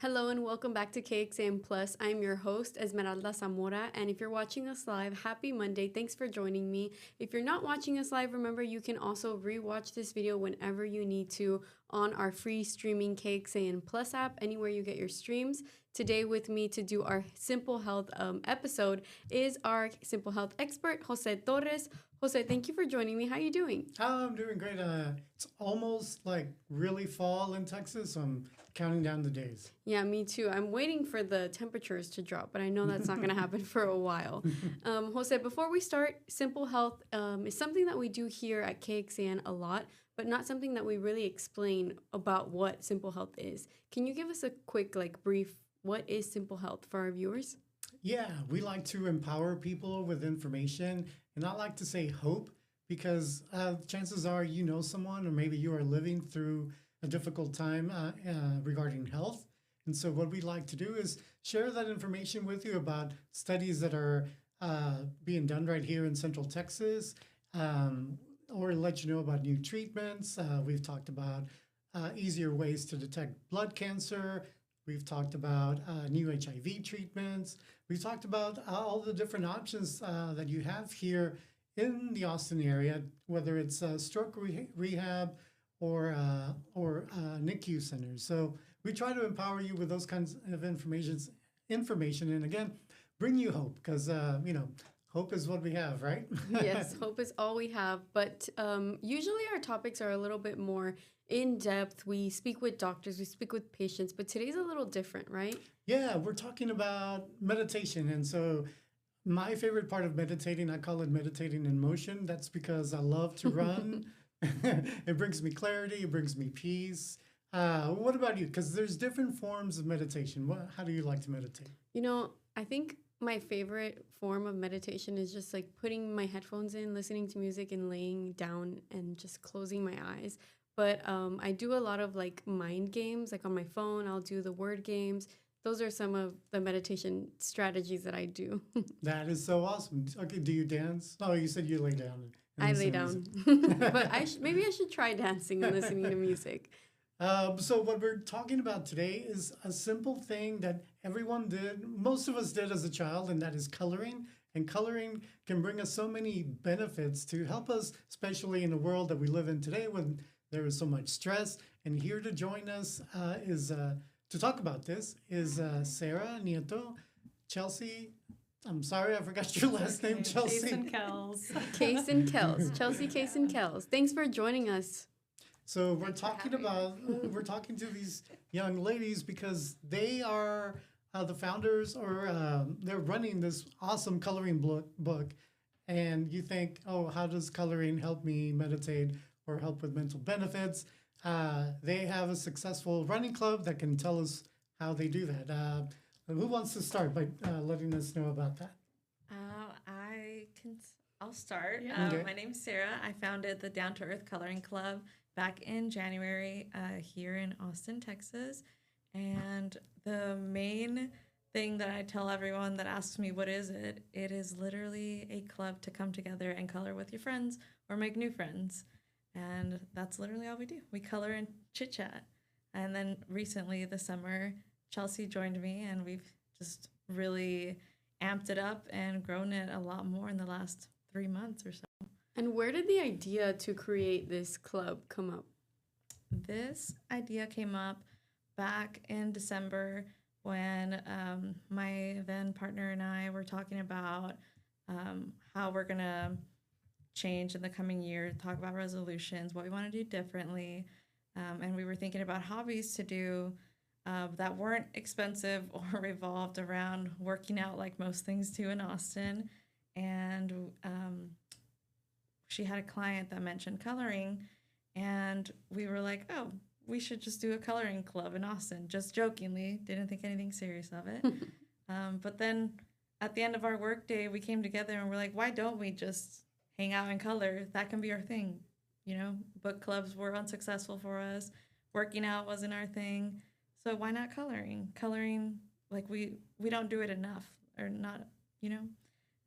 Hello and welcome back to KXAN Plus. I'm your host, Esmeralda Zamora, and if you're watching us live, happy Monday. Thanks for joining me. If you're not watching us live, remember you can also rewatch this video whenever you need to on our free streaming KXAN Plus app, anywhere you get your streams. Today with me to do our Simple Health episode is our Simple Health expert, Jose Torres. Jose, thank you for joining me. How are you doing? Oh, I'm doing great. It's almost like really fall in Texas, so I'm counting down the days. Yeah, me too. I'm waiting for the temperatures to drop, but I know that's not going to happen for a while. Jose, before we start, Simple Health is something that we do here at KXAN a lot, but not something that we really explain about what Simple Health is. Can you give us a quick, brief, what is Simple Health for our viewers? Yeah, we like to empower people with information, and I like to say hope because chances are you know someone, or maybe you are living through a difficult time regarding health. And so, what we like to do is share that information with you about studies that are being done right here in Central Texas, or let you know about new treatments. We've talked about easier ways to detect blood cancer. We've talked about new HIV treatments. We've talked about all the different options that you have here in the Austin area, whether it's stroke rehab or NICU centers. So we try to empower you with those kinds of information, and again, bring you hope because hope is what we have, right? Yes, hope is all we have. But usually our topics are a little bit more in depth. We speak with doctors, we speak with patients, but today's a little different, right? Yeah, we're talking about meditation. And so my favorite part of meditating, I call it meditating in motion. That's because I love to run. It brings me clarity, it brings me peace. What about you? Because there's different forms of meditation. How do you like to meditate? I think my favorite form of meditation is just like putting my headphones in, listening to music, and laying down and just closing my eyes. But I do a lot of mind games, like on my phone. I'll do the word games. Those are some of the meditation strategies that I do. That is so awesome. Okay, do you dance? Oh, you said you lay down. I lay down. But maybe I should try dancing and listening to music. So what we're talking about today is a simple thing that everyone did, most of us did as a child, and that is coloring. And coloring can bring us so many benefits to help us, especially in the world that we live in today when there is so much stress. And here to join us to talk about this is Sara Nieto, Chelsea. I'm sorry, I forgot your last name, Chelsea. KXAN Kells. KXAN Kells. Chelsea KXAN Kells. Thanks for joining us. So we're talking to these young ladies because they are the founders, or they're running this awesome coloring book. And you think, oh, how does coloring help me meditate or help with mental benefits? They have a successful running club that can tell us how they do that. Who wants to start by letting us know about that? I'll start. Yeah. Okay. My name's Sara. I founded the Down to Earth Coloring Club back in January here in Austin, Texas. And the main thing that I tell everyone that asks me, what is it? It is literally a club to come together and color with your friends or make new friends. And that's literally all we do. We color and chit chat. And then recently this summer, Chelsea joined me, and we've just really amped it up and grown it a lot more in the last 3 months or so. And where did the idea to create this club come up? This idea came up back in December when my then partner and I were talking about how we're going to change in the coming year, talk about resolutions, what we want to do differently. And we were thinking about hobbies to do that weren't expensive or revolved around working out like most things do in Austin. And she had a client that mentioned coloring, and we were like, oh, we should just do a coloring club in Austin, just jokingly, didn't think anything serious of it. But then at the end of our work day, we came together and we're like, why don't we just hang out and color? That can be our thing. Book clubs were unsuccessful for us. Working out wasn't our thing. So why not coloring? Coloring, we don't do it enough, or not,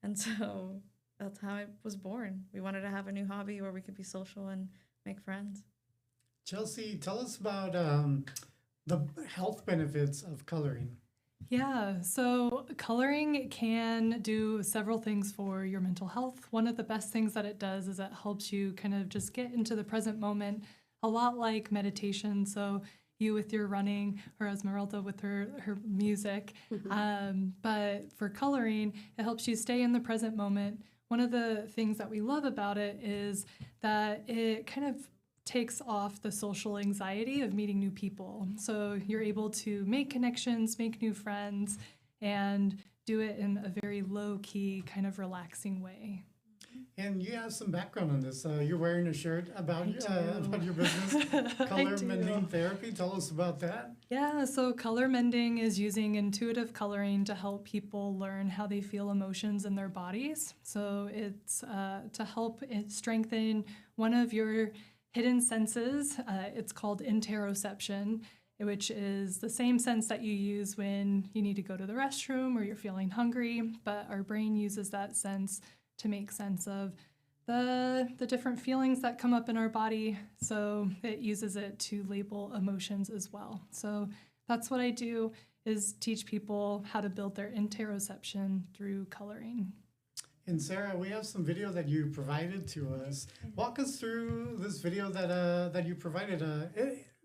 And so that's how it was born. We wanted to have a new hobby where we could be social and make friends. Chelsea, tell us about the health benefits of coloring. Yeah, so coloring can do several things for your mental health. One of the best things that it does is it helps you kind of just get into the present moment, a lot like meditation. So you with your running, or Esmeralda with her music. But for coloring, it helps you stay in the present moment. One of the things that we love about it is that it kind of takes off the social anxiety of meeting new people. So you're able to make connections, make new friends, and do it in a very low-key, kind of relaxing way. And you have some background on this. You're wearing a shirt about your business, I color do. mending therapy. Tell us about that. Yeah, so color mending is using intuitive coloring to help people learn how they feel emotions in their bodies. So it's to help it strengthen one of your hidden senses. It's called interoception, which is the same sense that you use when you need to go to the restroom or you're feeling hungry, but our brain uses that sense to make sense of the different feelings that come up in our body. So it uses it to label emotions as well. So that's what I do, is teach people how to build their interoception through coloring. And Sarah, we have some video that you provided to us. Walk us through this video that you provided.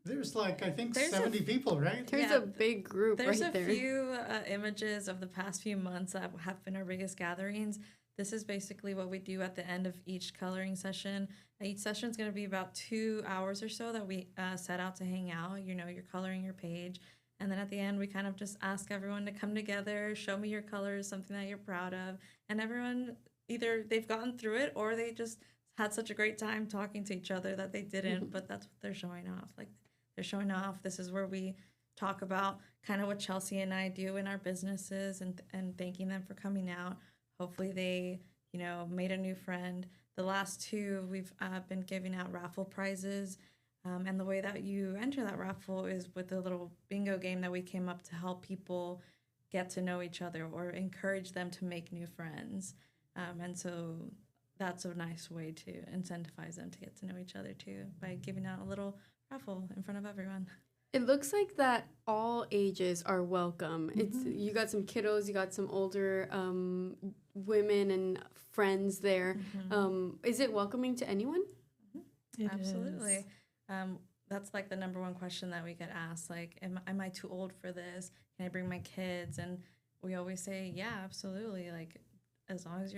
There's like, I think, 70 people, right? There's a big group There's right there. a few images of the past few months that have been our biggest gatherings. This is basically what we do at the end of each coloring session. Each session is going to be about 2 hours or so that we set out to hang out. You know, you're coloring your page. And then at the end, we kind of just ask everyone to come together, show me your colors, something that you're proud of. And everyone, either they've gotten through it or they just had such a great time talking to each other that they didn't, but that's what they're showing off. Like, they're showing off. This is where we talk about kind of what Chelsea and I do in our businesses and thanking them for coming out. Hopefully they, you know, made a new friend. The last two, we've been giving out raffle prizes. And the way that you enter that raffle is with a little bingo game that we came up to help people get to know each other or encourage them to make new friends. And so that's a nice way to incentivize them to get to know each other too, by giving out a little raffle in front of everyone. It looks like that all ages are welcome. It's you got some kiddos, you got some older women and friends there. Is it welcoming to anyone? It Absolutely. is. That's like the number one question that we get asked, like, am I too old for this? Can I bring my kids? And we always say, yeah, absolutely. Like, as long as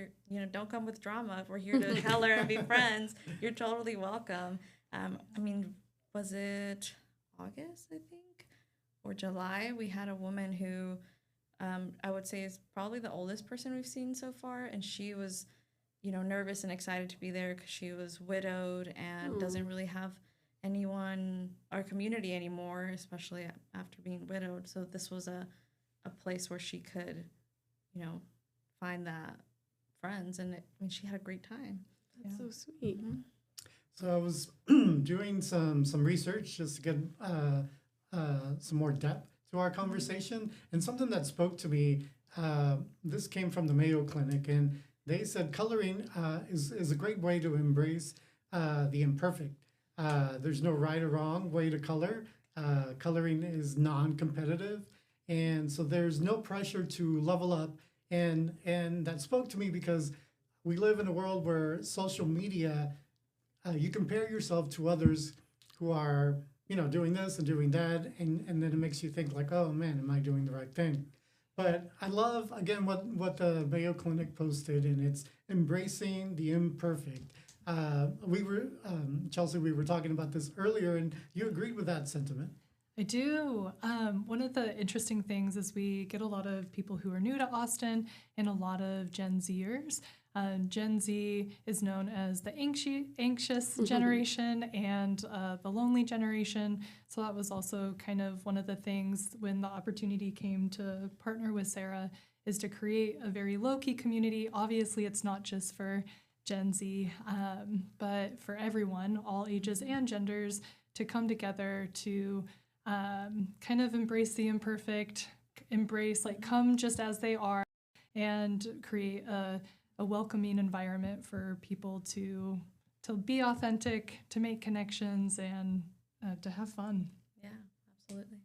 don't come with drama. If we're here to color and be friends, you're totally welcome. I mean, was it August, I think, or July? We had a woman who I would say is probably the oldest person we've seen so far. And she was, nervous and excited to be there because she was widowed and doesn't really have anyone, our community anymore, especially after being widowed. So this was a place where she could, find that friends. And she had a great time. That's so sweet. So I was doing some research just to get some more depth to our conversation, and something that spoke to me. This came from the Mayo Clinic, and they said coloring is a great way to embrace the imperfect. There's no right or wrong way to color. Coloring is non-competitive, and so there's no pressure to level up. And that spoke to me because we live in a world where social media, you compare yourself to others who are, doing this and doing that, and then it makes you think like, oh man, am I doing the right thing? But I love, again, what the Mayo Clinic posted, and it's embracing the imperfect. Chelsea, we were talking about this earlier, and you agreed with that sentiment. I do. One of the interesting things is we get a lot of people who are new to Austin and a lot of Gen Zers. Gen Z is known as the anxious generation and the lonely generation. So that was also kind of one of the things when the opportunity came to partner with Sara, is to create a very low-key community. Obviously, it's not just for Gen Z, but for everyone, all ages and genders, to come together to kind of embrace the imperfect, come just as they are, and create a welcoming environment for people to be authentic, to make connections, and to have fun. Yeah, absolutely.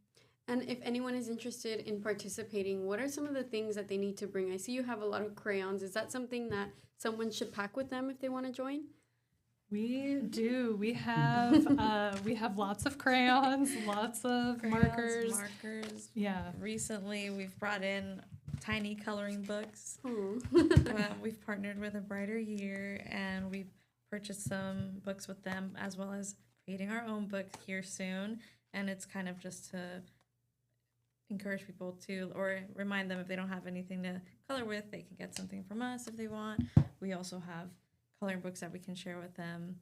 And if anyone is interested in participating, what are some of the things that they need to bring? I see you have a lot of crayons. Is that something that someone should pack with them if they want to join? We do. We have lots of crayons, lots of markers. Yeah. Recently, we've brought in tiny coloring books. Oh. We've partnered with A Brighter Year, and we've purchased some books with them, as well as creating our own book here soon. And it's kind of just to encourage people to, or remind them if they don't have anything to color with, they can get something from us if they want. We also have coloring books that we can share with them.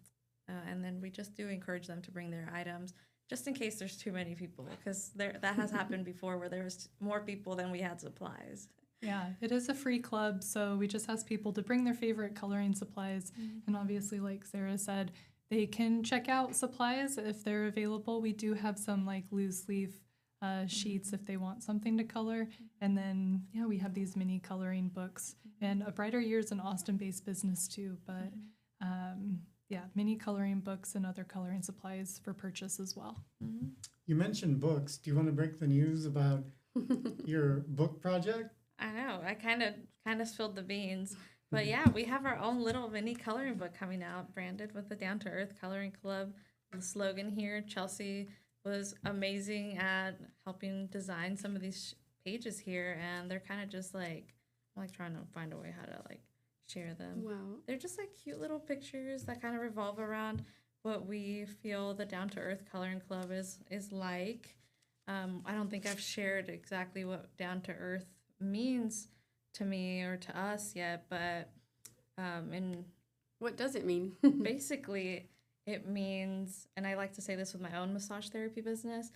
And then we just do encourage them to bring their items, just in case there's too many people, because that has happened before where there was more people than we had supplies. Yeah, it is a free club, so we just ask people to bring their favorite coloring supplies. And obviously, like Sarah said, they can check out supplies if they're available. We do have some like loose leaf sheets if they want something to color. And then, yeah, we have these mini coloring books. And A Brighter Year is an Austin-based business too, but yeah, mini coloring books and other coloring supplies for purchase as well. You mentioned books. Do you want to break the news about your book project? I know, I kind of spilled the beans. But yeah, we have our own little mini coloring book coming out, branded with the Down to Earth Coloring Club. The slogan here, Chelsea was amazing at helping design some of these pages here, and they're kind of just like, I'm like trying to find a way how to like share them. Wow. They're just like cute little pictures that kind of revolve around what we feel the Down to Earth Coloring Club is like. I don't think I've shared exactly what Down to Earth means to me or to us yet, but in What does it mean? basically it means, and I like to say this with my own massage therapy business,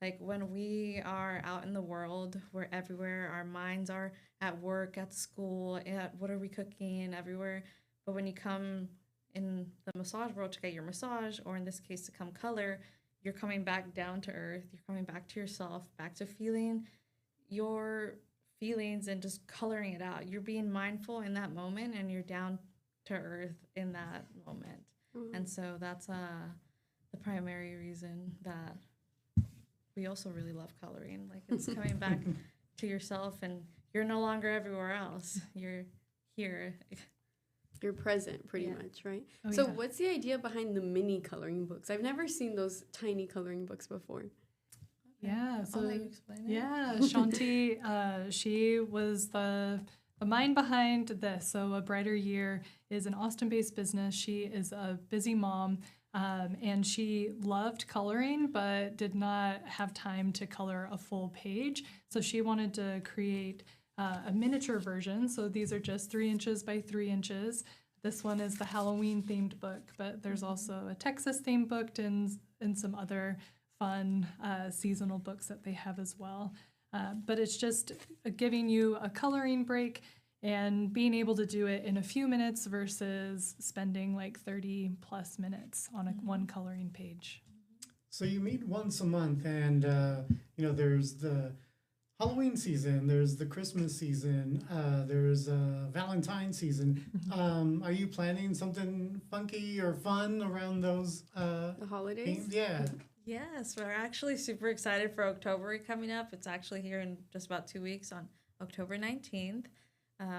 like when we are out in the world, we're everywhere, our minds are at work, at school, at what are we cooking, everywhere. But when you come in the massage world to get your massage, or in this case to come color, you're coming back down to earth, you're coming back to yourself, back to feeling your feelings and just coloring it out. You're being mindful in that moment, and you're down to earth in that moment. And so that's the primary reason that we also really love coloring. Like, it's coming back to yourself, and you're no longer everywhere else. You're here. You're present, pretty Yeah. much, right? Oh, So yeah. what's the idea behind the mini coloring books? I've never seen those tiny coloring books before. Yeah, I'll let so you explain it. yeah, Shanti, she was the mind behind this. So A Brighter Year is an Austin-based business. She is a busy mom, and she loved coloring, but did not have time to color a full page. So she wanted to create a miniature version. So these are just 3 inches by 3 inches. This one is the Halloween-themed book, but there's also a Texas-themed book and some other fun seasonal books that they have as well. But it's just giving you a coloring break and being able to do it in a few minutes versus spending like 30 plus minutes on one coloring page. So you meet once a month, and there's the Halloween season, there's the Christmas season, there's Valentine season. Are you planning something funky or fun around those The holidays? themes? Yeah. Yes, we're actually super excited for October coming up. It's actually here in just about 2 weeks on October 19th.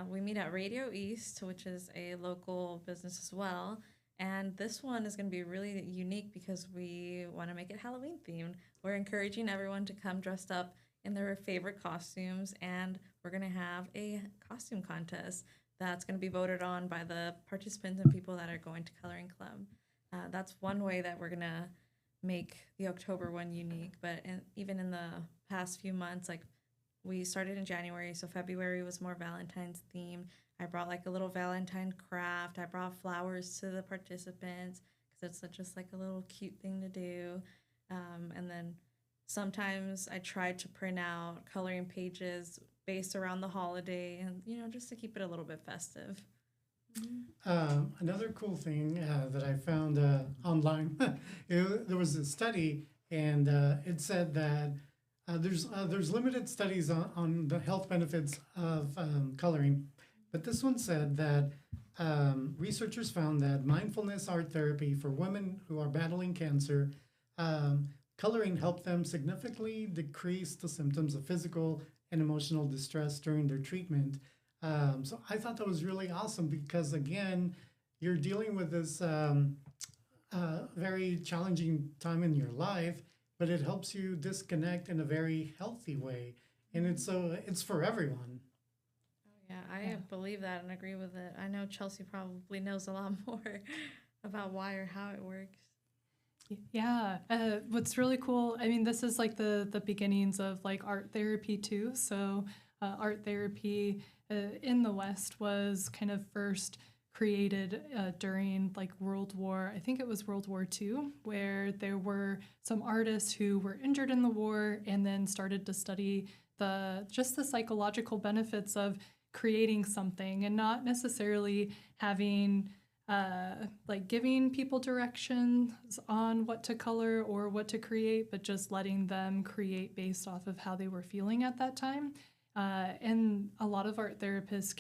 We meet at Radio East, which is a local business as well. And this one is going to be really unique because we want to make it Halloween themed. We're encouraging everyone to come dressed up in their favorite costumes, and we're going to have a costume contest that's going to be voted on by the participants and people that are going to Coloring Club. That's one way that we're going to make the October one unique. But even in the past few months, like, we started in January, so February was more Valentine's themed. I brought like a little Valentine craft. I brought flowers to the participants because it's just like a little cute thing to do. And then sometimes I tried to print out coloring pages based around the holiday, and just to keep it a little bit festive. Another cool thing that I found online, there was a study, and it said that there's limited studies on the health benefits of coloring, but this one said that researchers found that mindfulness art therapy for women who are battling cancer coloring helped them significantly decrease the symptoms of physical and emotional distress during their treatment. So I thought that was really awesome because, again, you're dealing with this very challenging time in your life, but it helps you disconnect in a very healthy way. And it's for everyone. Yeah, I believe that and agree with it. I know Chelsea probably knows a lot more about why or how it works. Yeah, what's really cool, I mean, this is like the beginnings of like art therapy too. So art therapy in the West was kind of first created during like I think it was World War II, where there were some artists who were injured in the war and then started to study the psychological benefits of creating something and not necessarily having like giving people directions on what to color or what to create, but just letting them create based off of how they were feeling at that time. And a lot of art therapists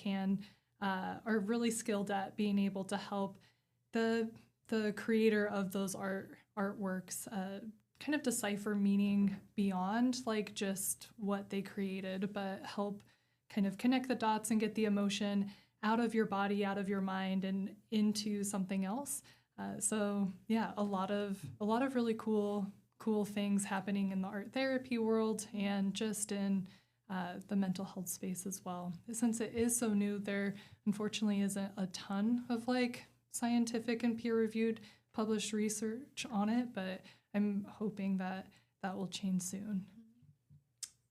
are really skilled at being able to help the creator of those artworks kind of decipher meaning beyond like just what they created, but help kind of connect the dots and get the emotion out of your body, out of your mind, and into something else. So yeah, a lot of really cool things happening in the art therapy world and just in the mental health space as well. Since it is so new, there unfortunately isn't a ton of like scientific and peer-reviewed published research on it, but I'm hoping that will change soon.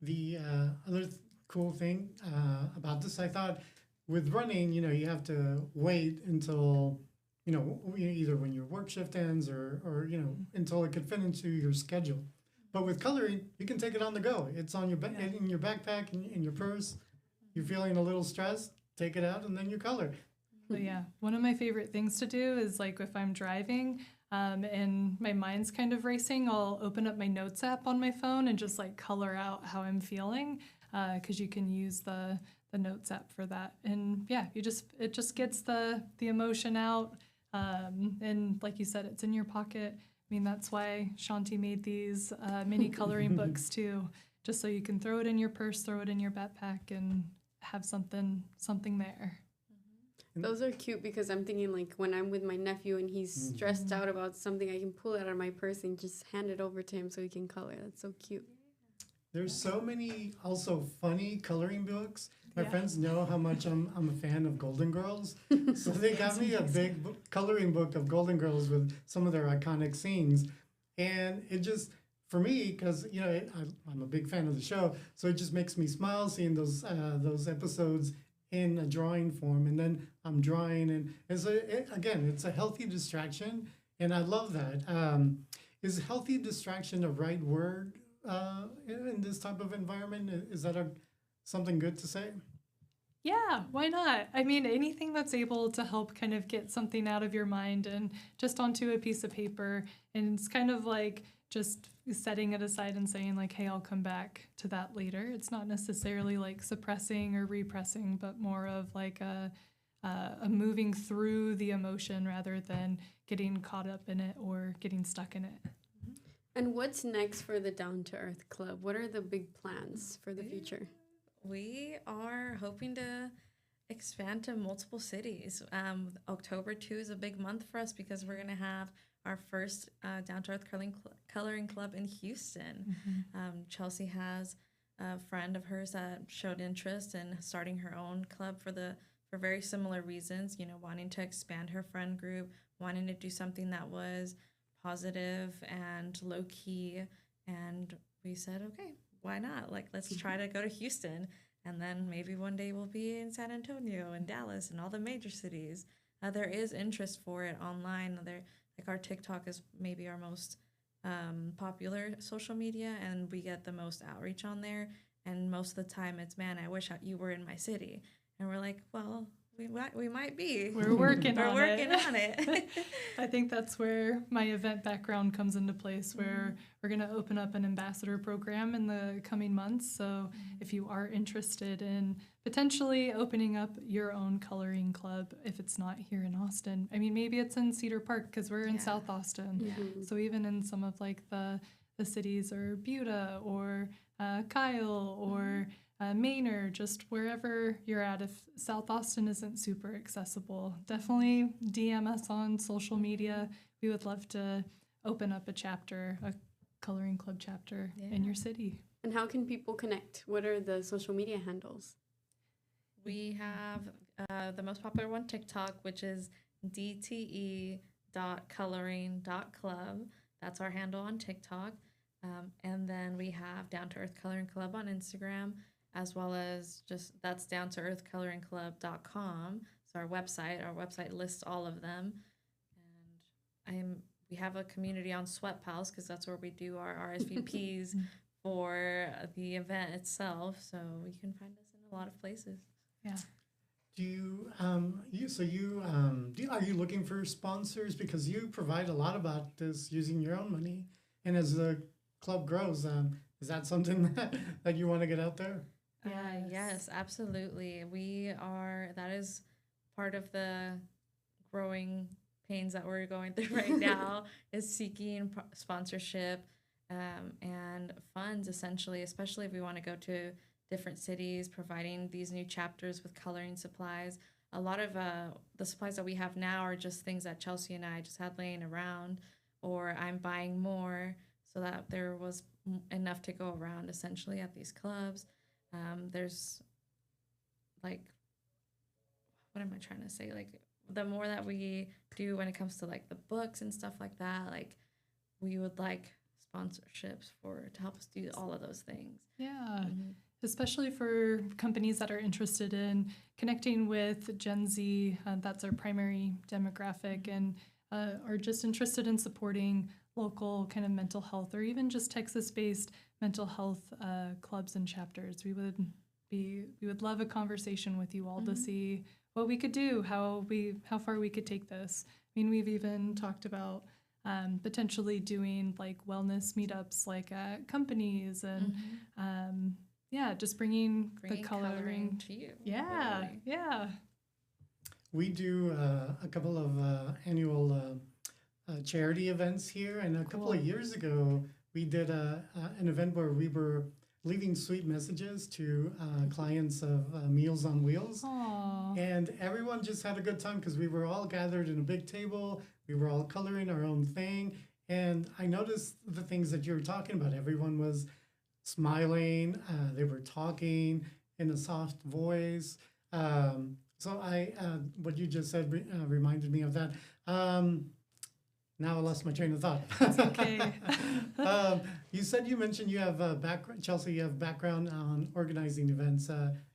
The other cool thing about this, I thought, with running, you have to wait until, either when your work shift ends or until it could fit into your schedule. But with coloring, you can take it on the go. It's on your in your backpack, in your purse. You're feeling a little stressed, take it out, and then you color. But yeah, one of my favorite things to do is like if I'm driving and my mind's kind of racing, I'll open up my notes app on my phone and just like color out how I'm feeling because you can use the notes app for that. And yeah, it just gets the emotion out. And like you said, it's in your pocket. I mean, that's why Shanti made these mini coloring books too, just so you can throw it in your purse, throw it in your backpack, and have something there. Those are cute because I'm thinking like when I'm with my nephew and he's stressed out about something, I can pull it out of my purse and just hand it over to him so he can color. That's so cute. There's so many also funny coloring books. My friends know how much I'm a fan of Golden Girls. So they got me a big coloring book of Golden Girls with some of their iconic scenes. And it just, for me, because, I'm a big fan of the show, so it just makes me smile seeing those episodes in a drawing form. And then I'm drawing, and it's a healthy distraction. And I love that. Is healthy distraction the right word in this type of environment? Is that something good to say? Yeah, why not? I mean, anything that's able to help kind of get something out of your mind and just onto a piece of paper. And it's kind of like just setting it aside and saying like, hey, I'll come back to that later. It's not necessarily like suppressing or repressing, but more of like a moving through the emotion rather than getting caught up in it or getting stuck in it. And what's next for the Down to Earth Club? What are the big plans for the future? We are hoping to expand to multiple cities. October 2 is a big month for us because we're going to have our first Down to Earth coloring club in Houston. Chelsea has a friend of hers that showed interest in starting her own club for very similar reasons, wanting to expand her friend group, wanting to do something that was positive and low key. And we said, okay, why not? Like, let's try to go to Houston, and then maybe one day we'll be in San Antonio and Dallas and all the major cities. There is interest for it online. Like our TikTok is maybe our most popular social media, and we get the most outreach on there. And most of the time it's, man, I wish you were in my city. And we're like, well, we might be. We're working on it. I think that's where my event background comes into place, where we're going to open up an ambassador program in the coming months. So if you are interested in potentially opening up your own coloring club, if it's not here in Austin, I mean, maybe it's in Cedar Park because we're in South Austin. So even in some of like the the cities are Buda or Kyle or Maynard, just wherever you're at. If South Austin isn't super accessible, definitely DM us on social media. We would love to open up a chapter, a coloring club chapter in your city. And how can people connect? What are the social media handles? We have the most popular one, TikTok, which is dte.coloring.club. That's our handle on TikTok. And then we have Down to Earth Coloring Club on Instagram, as well as just that's downtoearthcoloringclub.com. So our website lists all of them. And we have a community on Sweatpals because that's where we do our RSVPs for the event itself. So you can find us in a lot of places. Yeah. Do you are you looking for sponsors, because you provide a lot about this using your own money, and as the club grows, is that something that you want to get out there? Yes, absolutely. That is part of the growing pains that we're going through right now is seeking sponsorship and funds, essentially, especially if we want to go to different cities, providing these new chapters with coloring supplies. A lot of the supplies that we have now are just things that Chelsea and I just had laying around, or I'm buying more so that there was enough to go around, essentially, at these clubs. There's like, what am I trying to say? Like, the more that we do when it comes to like the books and stuff like that, like we would like sponsorships to help us do all of those things. Yeah. Especially for companies that are interested in connecting with Gen Z, that's our primary demographic, and are just interested in supporting local kind of mental health or even just Texas-based mental health clubs and chapters. We would love a conversation with you all to see what we could do, how far we could take this. I mean, we've even talked about potentially doing like wellness meetups, like at companies, and just bringing the coloring to you. Yeah, literally. yeah. We do a couple of annual charity events here, and a couple of years ago, we did an event where we were leaving sweet messages to clients of Meals on Wheels. Aww. And everyone just had a good time because we were all gathered in a big table. We were all coloring our own thing. And I noticed the things that you were talking about. Everyone was smiling. They were talking in a soft voice. So what you just said reminded me of that. Now I lost my train of thought. That's okay. You mentioned you have background, Chelsea. You have background on organizing events.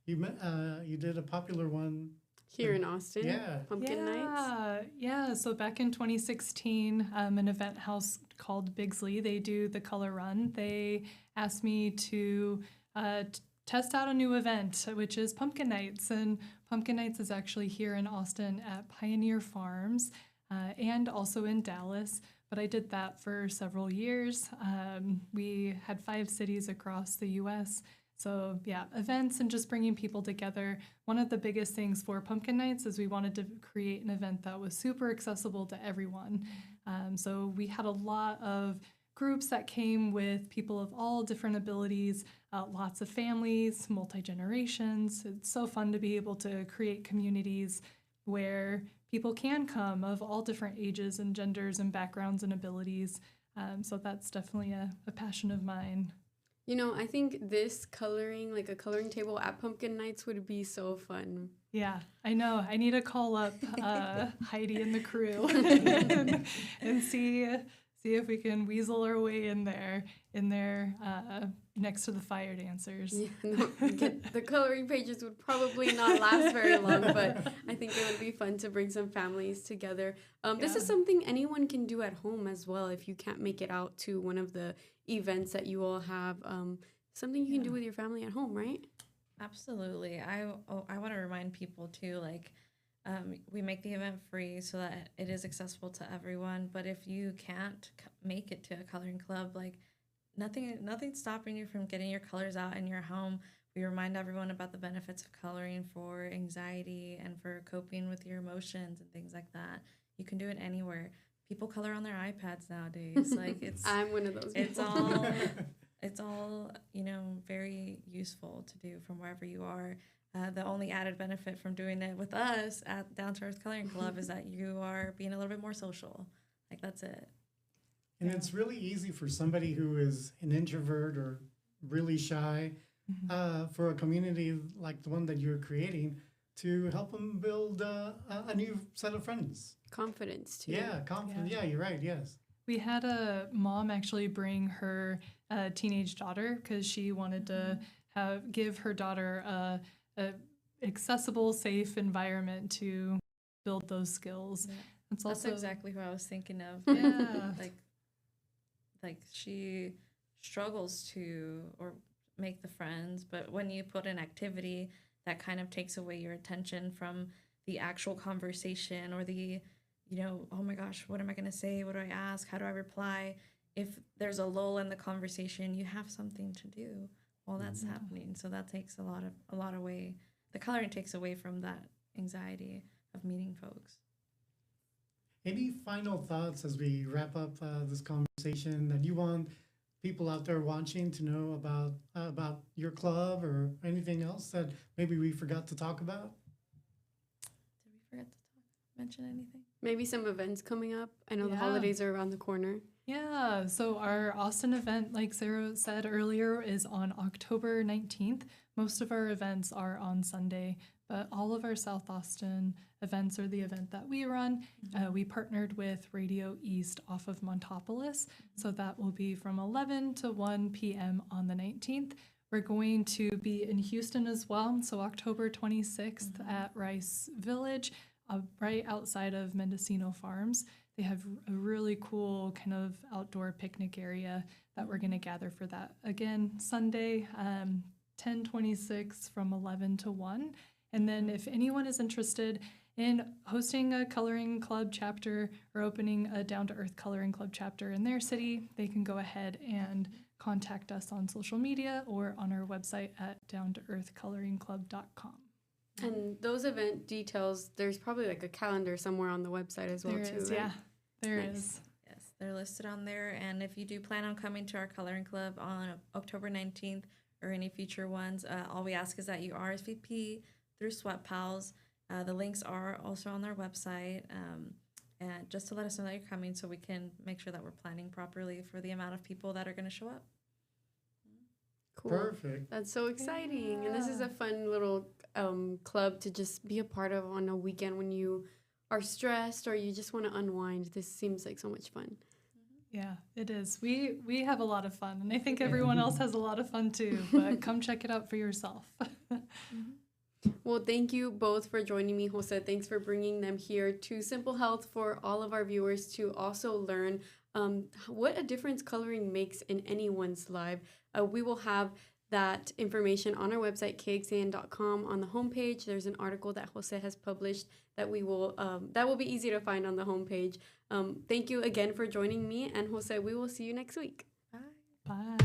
You did a popular one Here in Austin, Yeah. Pumpkin Nights. Yeah. So back in 2016, an event house called Bigsley, they do the color run. They asked me to test out a new event, which is Pumpkin Nights. And Pumpkin Nights is actually here in Austin at Pioneer Farms. And also in Dallas, but I did that for several years. We had 5 cities across the U.S. So yeah, events and just bringing people together. One of the biggest things for Pumpkin Nights is we wanted to create an event that was super accessible to everyone. So we had a lot of groups that came with people of all different abilities, lots of families, multi-generations. It's so fun to be able to create communities where people can come of all different ages and genders and backgrounds and abilities. So that's definitely a passion of mine. You know, I think this coloring, like a coloring table at Pumpkin Nights, would be so fun. Yeah, I know. I need to call up Heidi and the crew and see if we can weasel our way in there next to the fire dancers. Yeah, no, the coloring pages would probably not last very long, but I think it would be fun to bring some families together. This is something anyone can do at home as well if you can't make it out to one of the events that you all have. Something you can do with your family at home, right? Absolutely. I want to remind people too, like, we make the event free so that it is accessible to everyone. But if you can't make it to a coloring club, like nothing's stopping you from getting your colors out in your home. We remind everyone about the benefits of coloring for anxiety and for coping with your emotions and things like that. You can do it anywhere. people color on their iPads nowadays. Like I'm one of those it's people. all it's all, you know, very useful to do from wherever you are. The only added benefit from doing it with us at Down to Earth Coloring Club is that you are being a little bit more social. Like, that's it. And it's really easy for somebody who is an introvert or really shy, for a community like the one that you're creating to help them build a new set of friends. Confidence too. Yeah, confidence. Yeah. Yeah, you're right. Yes. We had a mom actually bring her teenage daughter because she wanted to give her daughter a accessible, safe environment to build those skills. Yeah. It's That's also exactly who I was thinking of. Yeah. like she struggles to or make the friends, but when you put an activity that kind of takes away your attention from the actual conversation or the, you know, oh my gosh, what am I going to say? What do I ask? How do I reply? If there's a lull in the conversation, you have something to do while that's happening. So that takes a lot away. The coloring takes away from that anxiety of meeting folks. Any final thoughts as we wrap up this conversation that you want people out there watching to know about your club or anything else that maybe we forgot to talk about? Did we forget to mention anything? Maybe some events coming up. I know the Yeah. holidays are around the corner. Yeah, so our Austin event, like Sarah said earlier, is on October 19th. Most of our events are on Sunday, but all of our South Austin events are the event that we run. We partnered with Radio East off of Montopolis, so that will be from 11 to 1 p.m. on the 19th. We're going to be in Houston as well, so October 26th at Rice Village, right outside of Mendocino Farms. They have a really cool kind of outdoor picnic area that we're going to gather for that. Again, Sunday, 10/26 from 11 to 1. And then if anyone is interested in hosting a coloring club chapter or opening a Down to Earth Coloring Club chapter in their city, they can go ahead and contact us on social media or on our website at downtoearthcoloringclub.com. And those event details, there's probably like a calendar somewhere on the website as well There too. is, right? yeah, there Nice. is. Yes, they're listed on there. And if you do plan on coming to our coloring club on October 19th or any future ones, all we ask is that you RSVP through Sweat Pals. The links are also on their website. And just to let us know that you're coming so we can make sure that we're planning properly for the amount of people that are going to show up. Cool. Perfect. That's so exciting. And this is a fun little club to just be a part of on a weekend when you are stressed or you just want to unwind. This seems like so much fun. Yeah, it is. We have a lot of fun, and I think everyone else has a lot of fun too, but come check it out for yourself. Well, thank you both for joining me, Jose. Thanks for bringing them here to Simple Health for all of our viewers to also learn what a difference coloring makes in anyone's life. We will have that information on our website, KXAN.com. On the homepage, there's an article that Jose has published that will be easy to find on the homepage. Thank you again for joining me, and Jose, we will see you next week. Bye. Bye.